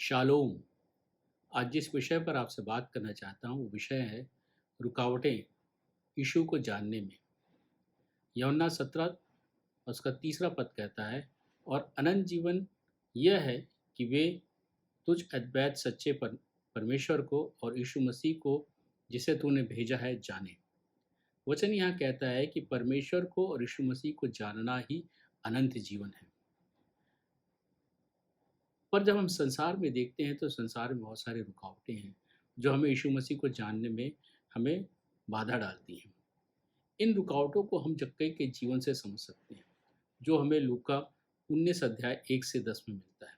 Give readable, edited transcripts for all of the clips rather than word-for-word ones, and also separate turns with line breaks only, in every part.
Shalom. आज जिस विषय पर आपसे बात करना चाहता हूँ वो विषय है रुकावटें यीशु को जानने में। यूहन्ना 17 उसका तीसरा पद कहता है, और अनंत जीवन यह है कि वे तुझ अद्वैत सच्चे परमेश्वर को और यीशु मसीह को जिसे तूने भेजा है जाने। वचन यहाँ कहता है कि परमेश्वर को और यीशु मसीह को जानना ही अनंत जीवन है। पर जब हम संसार में देखते हैं तो संसार में बहुत सारी रुकावटें हैं जो हमें यीशु मसीह को जानने में हमें बाधा डालती हैं। इन रुकावटों को हम जक्कई के जीवन से समझ सकते हैं, जो हमें लूका 19 अध्याय 1 से 10 में मिलता है।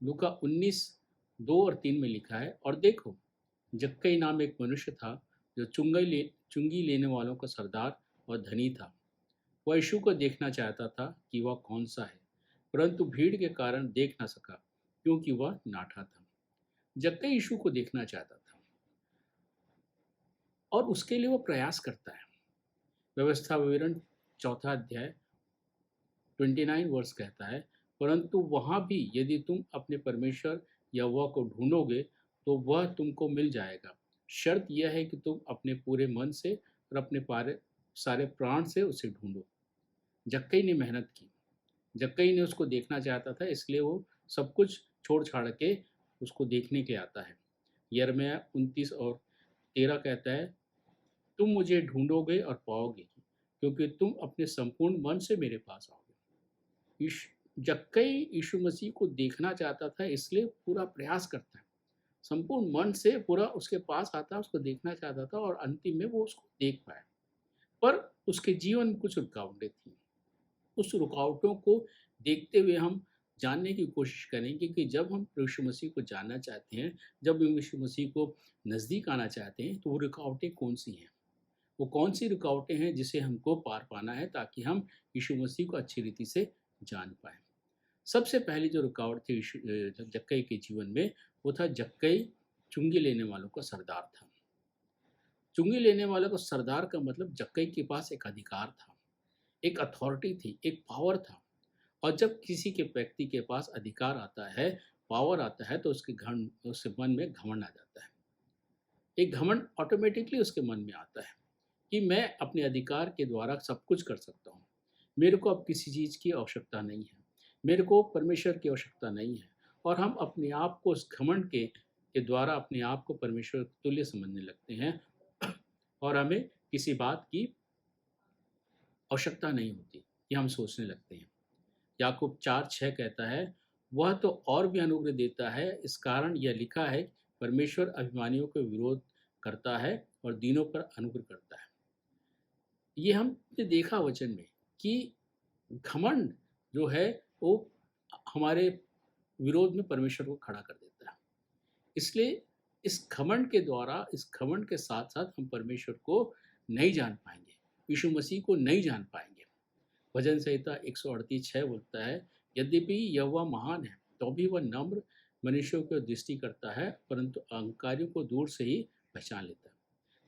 लूका 19 2 और 3 में लिखा है, और देखो, जक्कई नाम एक मनुष्य था जो चुंगी लेने वालों का सरदार और धनी था। वह यीशु को देखना चाहता था कि वह कौन सा है, परंतु भीड़ के कारण देख न सका क्योंकि वह नाठा था। जक्कई यीशु को देखना चाहता था और उसके लिए वह प्रयास करता है। व्यवस्था विवरण 4 अध्याय 29 वर्ष कहता है, परंतु वहां भी यदि तुम अपने परमेश्वर यहोवा को ढूंढोगे तो वह तुमको मिल जाएगा। शर्त यह है कि तुम अपने पूरे मन से और अपने सारे प्राण से उसे ढूंढो। जक्कई ने मेहनत की। जक्कई ने उसको देखना चाहता था, इसलिए वो सब कुछ छोड़ छाड़ के उसको देखने के आता है। यिर्मयाह 29 और 13 कहता है, तुम मुझे ढूंढोगे और पाओगे, क्योंकि तुम अपने संपूर्ण मन से मेरे पास आओगे। जक्कई यीशु मसीह को देखना चाहता था, इसलिए पूरा प्रयास करता है, संपूर्ण मन से पूरा उसके पास आता, उसको देखना चाहता था और अंतिम में वो उसको देख पाया। पर उसके जीवन में कुछ रुकावटें थी। उस रुकावटों को देखते हुए हम जानने की कोशिश करेंगे कि जब हम यीशु मसीह को जानना चाहते हैं, जब हम यीशु मसीह को नज़दीक आना चाहते हैं, तो वो रुकावटें कौन सी हैं, वो कौन सी रुकावटें हैं जिसे हमको पार पाना है ताकि हम यीशु मसीह को अच्छी रीति से जान पाएँ। सबसे पहली जो रुकावट थी जक्कई के जीवन में, वो था जक्कई चुंगी लेने वालों का सरदार था। चुंगी लेने वालों का सरदार का मतलब जक्कई के पास एक अधिकार था, एक अथॉरिटी थी, एक पावर था। और जब किसी के व्यक्ति के पास अधिकार आता है, पावर आता है, तो उसके मन में घमंड आ जाता है। एक घमंड ऑटोमेटिकली उसके मन में आता है कि मैं अपने अधिकार के द्वारा सब कुछ कर सकता हूँ, मेरे को अब किसी चीज़ की आवश्यकता नहीं है, मेरे को परमेश्वर की आवश्यकता नहीं है। और हम अपने आप को उस घमंड के द्वारा अपने आप को परमेश्वर तुल्य समझने लगते हैं और हमें किसी बात की आवश्यकता नहीं होती, ये हम सोचने लगते हैं। याकूब 4:6 कहता है, वह तो और भी अनुग्रह देता है, इस कारण यह लिखा है, परमेश्वर अभिमानियों को विरोध करता है और दीनों पर अनुग्रह करता है। ये हमने देखा वचन में कि घमंड जो है वो हमारे विरोध में परमेश्वर को खड़ा कर देता है। इसलिए इस घमंड के द्वारा, इस घमंड के साथ साथ हम परमेश्वर को नहीं जान पाएंगे, यीशु मसीह को नहीं जान पाएंगे। भजन संहिता 138:6 बोलता है, यद्यपि यहोवा महान है तो भी वह नम्र मनुष्यों की दृष्टि करता है, परंतु अहंकारियों को दूर से ही पहचान लेता है।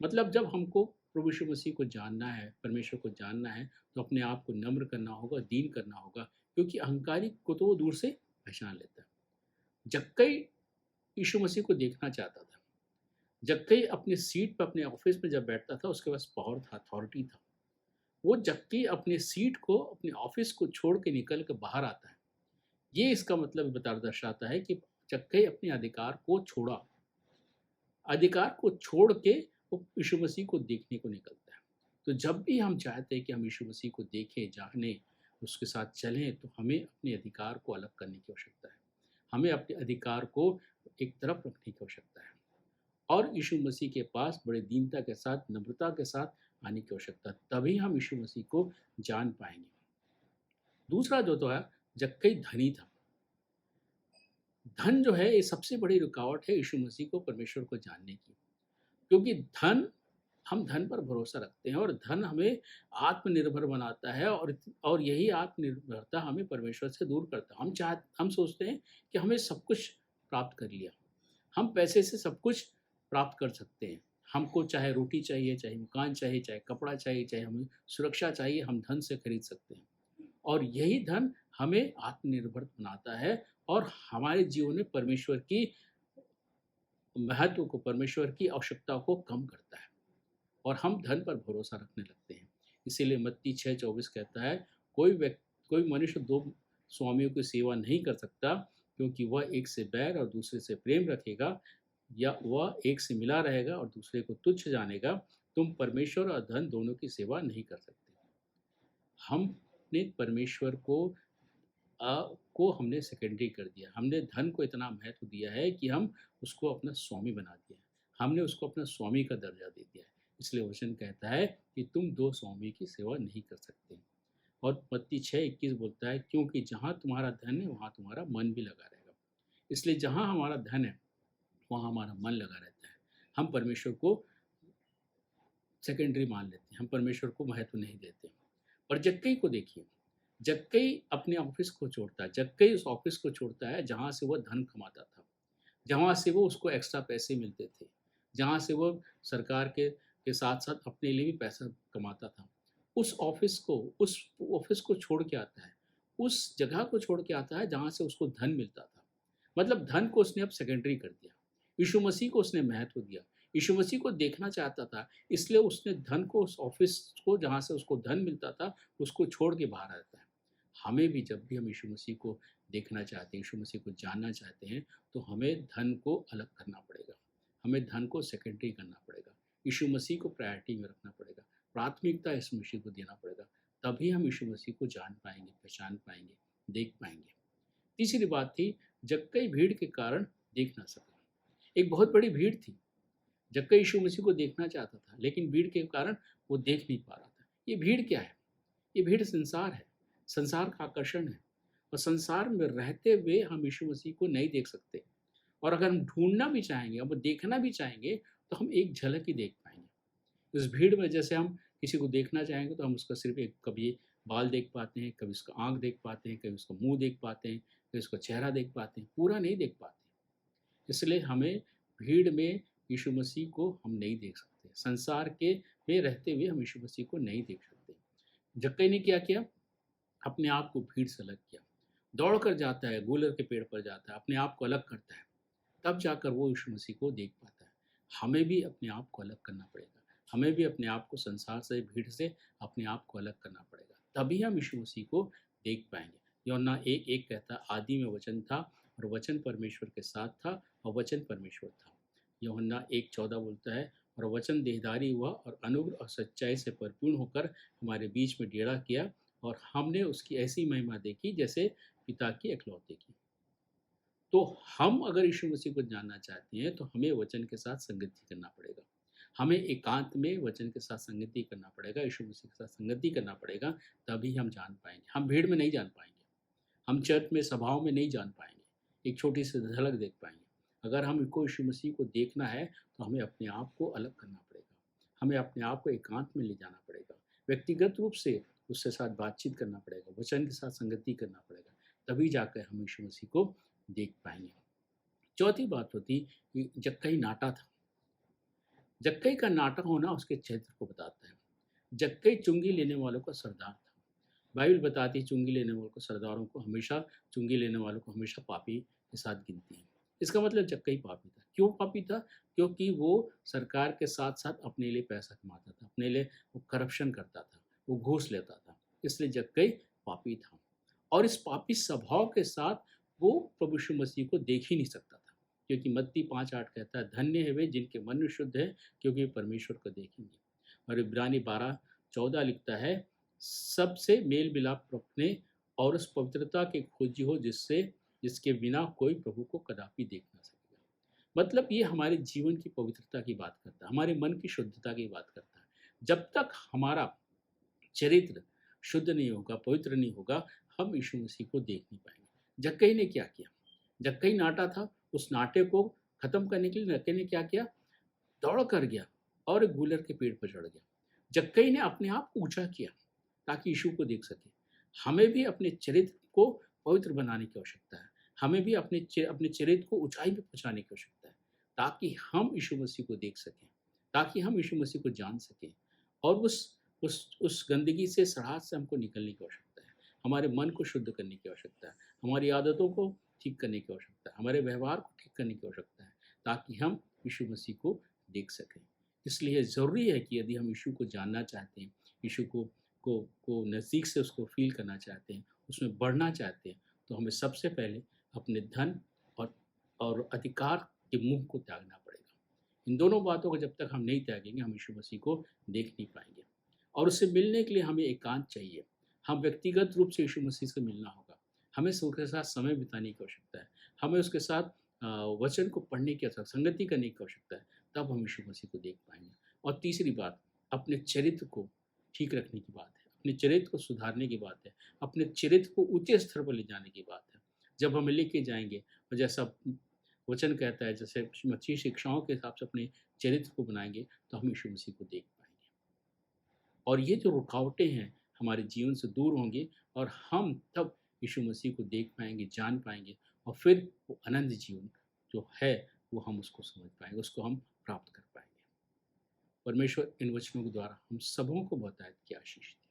मतलब जब हमको प्रभु यीशु मसीह को जानना है, परमेश्वर को जानना है, तो अपने आप को नम्र करना होगा, दीन करना होगा, क्योंकि अहंकारी को तो वो दूर से पहचान लेता है। जक्कई यीशु मसीह को देखना चाहता था। जक्कई अपनी सीट पर अपने ऑफिस में जब बैठता था, उसके पास पावर था, अथॉरिटी था। वो जक्कई अपनी सीट को, अपने ऑफिस को छोड़ के निकल के बाहर आता है। ये इसका मतलब दर्शाता है कि जक्कई अपने अधिकार को छोड़ा, अधिकार को छोड़ के वो यीशु मसीह को देखने को निकलता है। तो जब भी हम चाहते हैं कि हम यीशु मसीह को देखें, जाने, उसके साथ चलें, तो हमें अपने अधिकार को अलग करने की आवश्यकता है, हमें अपने अधिकार को एक तरफ रखने की आवश्यकता है और यीशु मसीह के पास बड़े दीनता के साथ, नम्रता के साथ आने की आवश्यकता है। तभी हम यीशु मसीह को जान पाएंगे। दूसरा जो तो है, जक्कई धनी था। धन जो है, ये सबसे बड़ी रुकावट है यीशु मसीह को, परमेश्वर को जानने की, क्योंकि हम धन पर भरोसा रखते हैं और धन हमें आत्मनिर्भर बनाता है और यही आत्मनिर्भरता हमें परमेश्वर से दूर करता है। हम सोचते हैं कि हमें सब कुछ प्राप्त कर लिया, हम पैसे से सब कुछ प्राप्त कर सकते हैं। हमको चाहे रोटी चाहिए, चाहे मकान चाहिए, चाहे कपड़ा चाहिए, चाहे हमें सुरक्षा चाहिए, हम धन से खरीद सकते हैं। और यही धन हमें आत्मनिर्भर बनाता है और हमारे जीवन में परमेश्वर की महत्व को, परमेश्वर की आवश्यकता को कम करता है और हम धन पर भरोसा रखने लगते हैं। इसीलिए मत्ती 6:24 कहता है, कोई मनुष्य दो स्वामियों की सेवा नहीं कर सकता, क्योंकि वह एक से बैर और दूसरे से प्रेम रखेगा, या वह एक से मिला रहेगा और दूसरे को तुच्छ जानेगा। तुम परमेश्वर और धन दोनों की सेवा नहीं कर सकते। हमने परमेश्वर को हमने सेकेंडरी कर दिया। हमने धन को इतना महत्व दिया है कि हम उसको अपना स्वामी बना दिया है। हमने उसको अपना स्वामी का दर्जा दे दिया है। इसलिए वचन कहता है कि तुम दो स्वामी की सेवा नहीं कर सकते। और मत्ती 6:21 बोलता है, क्योंकि जहाँ तुम्हारा धन है वहाँ तुम्हारा मन भी लगा रहेगा। इसलिए जहाँ हमारा धन है वहाँ हमारा मन लगा रहता है। हम परमेश्वर को सेकेंडरी मान लेते हैं, हम परमेश्वर को महत्व नहीं देते। और जक्कई को देखिए, जक्कई अपने ऑफिस को छोड़ता है, जक्कई उस ऑफिस को छोड़ता है जहाँ से वह धन कमाता था, जहाँ से वो उसको एक्स्ट्रा पैसे मिलते थे, जहाँ से वो सरकार के साथ साथ अपने लिए भी पैसा कमाता था। उस ऑफिस को छोड़ के आता है, उस जगह को छोड़ के आता है जहाँ से उसको धन मिलता था। मतलब धन को उसने अब सेकेंडरी कर दिया। यीशु मसीह को उसने महत्व दिया, यीशु मसीह को देखना चाहता था, इसलिए उसने धन को, उस ऑफिस को जहाँ से उसको धन मिलता था, उसको छोड़ के बाहर आता है। हमें भी जब भी हम यीशु मसीह को देखना चाहते हैं, यीशु मसीह को जानना चाहते हैं, तो हमें धन को अलग करना पड़ेगा, हमें धन को सेकेंडरी करना पड़ेगा, यीशु मसीह को प्रायोरिटी में रखना पड़ेगा, प्राथमिकता यीशु मसीह को देना पड़ेगा। तभी हम यीशु मसीह को जान पाएंगे, पहचान पाएंगे, देख पाएंगे। तीसरी बात थी, जक्कई भीड़ के कारण देख ना सका। एक बहुत बड़ी भीड़ थी, जक्कई यीशु मसीह को देखना चाहता था, लेकिन भीड़ के कारण वो देख नहीं पा रहा था। ये भीड़ क्या है? ये भीड़ संसार है, संसार का आकर्षण है। और संसार में रहते हुए हम यीशु मसीह को नहीं देख सकते। और अगर हम ढूंढना भी चाहेंगे, अब देखना भी चाहेंगे, तो हम एक झलक ही देख पाएंगे। इस भीड़ में जैसे हम किसी को देखना चाहेंगे तो हम उसका सिर्फ एक, कभी बाल देख पाते हैं, कभी उसका आँख देख पाते हैं, कभी उसका मुंह देख पाते हैं, कभी उसका चेहरा देख पाते हैं, पूरा नहीं देख पाते। इसलिए हमें भीड़ में यीशु मसीह को हम नहीं देख सकते, संसार के में रहते हुए हम यीशु मसीह को नहीं देख सकते। जक्कई ने क्या किया? अपने आप को भीड़ से अलग किया, दौड़ कर जाता है, गूलर के पेड़ पर जाता है, अपने आप को अलग करता है, तब जाकर वो यीशु मसीह को देख पाता है। हमें भी अपने आप को अलग करना पड़ेगा, हमें भी अपने आप को संसार से, भीड़ से अपने आप को अलग करना पड़ेगा, तभी हम यीशु मसीह को देख पाएंगे। यूहन्ना 1:1 कहता है, आदि में वचन था और वचन परमेश्वर के साथ था और वचन परमेश्वर था। यूहन्ना 1:14 बोलता है, और वचन देहधारी हुआ और अनुग्रह और सच्चाई से परिपूर्ण होकर हमारे बीच में डेरा किया, और हमने उसकी ऐसी महिमा देखी जैसे पिता की एकलौते की। तो हम अगर यीशु मसीह को जानना चाहते हैं तो हमें वचन के साथ संगति करना पड़ेगा, हमें एकांत में वचन के साथ संगति करना पड़ेगा, यीशु मसीह के साथ संगति करना पड़ेगा, तभी हम जान पाएंगे। हम भीड़ में नहीं जान पाएंगे, हम चर्च में, सभाओं में नहीं जान पाएंगे, एक छोटी सी झलक देख पाएंगे। अगर हमको यीशु मसीह को देखना है तो हमें अपने आप को अलग करना पड़ेगा, हमें अपने आप को एकांत में ले जाना पड़ेगा, व्यक्तिगत रूप से उसके साथ बातचीत करना पड़ेगा, वचन के साथ संगति करना पड़ेगा, तभी जाकर हम यीशु मसीह को देख पाएंगे। चौथी बात होती कि जक्कई नाटा था। जक्कई का नाटा होना उसके चरित्र को बताता है। जक्कई चुंगी लेने वालों का सरदार था। बाइबल बताती है चुंगी लेने वालों को, सरदारों को हमेशा, चुंगी लेने वालों को हमेशा पापी के साथ गिनती है। इसका मतलब जक्कई पापी था। क्यों पापी था? क्योंकि वो सरकार के साथ साथ अपने लिए पैसा कमाता था, अपने लिए वो करप्शन करता था, वो घूस लेता था, इसलिए जक्कई पापी था। और इस पापी स्वभाव के साथ वो प्रभु यीशु मसीह को देख ही नहीं सकता था, क्योंकि मत्ती 5:8 कहता है, धन्य है वे जिनके मन शुद्ध है, क्योंकि परमेश्वर को देखेंगे। और इब्रानी 12:14 लिखता है, सबसे मेल मिलाप रखने और उस पवित्रता के खोजी हो जिसके बिना कोई प्रभु को कदापि देख ना सकेगा। मतलब ये हमारे जीवन की पवित्रता की बात करता है, हमारे मन की शुद्धता की बात करता है। जब तक हमारा चरित्र शुद्ध नहीं होगा, पवित्र नहीं होगा, हम यीशु मसीह को देख नहीं पाएंगे। जक्कई ने क्या किया? जक्कई नाटा था, उस नाटे को खत्म करने के लिए जक्कई ने क्या किया? दौड़ कर गया और एक गूलर के पेड़ पर चढ़ गया। जक्कई ने अपने आप को ऊंचा किया ताकि यीशु को देख सके। हमें भी अपने चरित्र को पवित्र बनाने की आवश्यकता है, हमें भी अपने चरित्र को ऊंचाई पे पहुंचाने की आवश्यकता है, ताकि हम यीशु मसीह को देख सकें, ताकि हम यीशु मसीह को जान सकें। और उस गंदगी से, सड़ाहट से हमको निकलने की आवश्यकता है, हमारे मन को शुद्ध करने की आवश्यकता है, हमारी आदतों को ठीक करने की आवश्यकता है, हमारे व्यवहार को ठीक करने की आवश्यकता है, ताकि हम यीशु मसीह को देख सकें। इसलिए ज़रूरी है कि यदि हम यीशु को जानना चाहते हैं, यीशु को नज़दीक से उसको फ़ील करना चाहते हैं, उसमें बढ़ना चाहते हैं, तो हमें सबसे पहले अपने धन और अधिकार के मुँह को त्यागना पड़ेगा। इन दोनों बातों को जब तक हम नहीं त्यागेंगे, हम यीशु मसीह को देख नहीं पाएँगे। और उससे मिलने के लिए हमें एकांत चाहिए। हम व्यक्तिगत रूप से यीशु मसीह से मिलना होगा। हमें उसके साथ समय बिताने की आवश्यकता है। हमें उसके साथ वचन को पढ़ने की आवश्यकता, संगति करने की आवश्यकता है, तब हम यीशु मसीह को देख पाएँगे। और तीसरी बात, अपने चरित्र को ठीक रखने की बात है, अपने चरित्र को सुधारने की बात है, अपने चरित्र को ऊँचे स्तर पर ले जाने की बात है। जब हम लेके जाएँगे और जैसा वचन कहता है, जैसे मसीह शिक्षाओं के हिसाब से अपने चरित्र को बनाएँगे, तो हम यीशु मसीह को देख पाएँगे। और ये जो रुकावटें हैं, हमारे जीवन से दूर होंगी और हम तब यीशु मसीह को देख पाएँगे, जान पाएँगे और फिर वो अनंत जीवन जो है, वो हम उसको समझ पाएँगे, उसको हम प्राप्त कर पाएँगे। परमेश्वर इन वचनों के द्वारा हम सबों को बहुतायत की आशीष दे।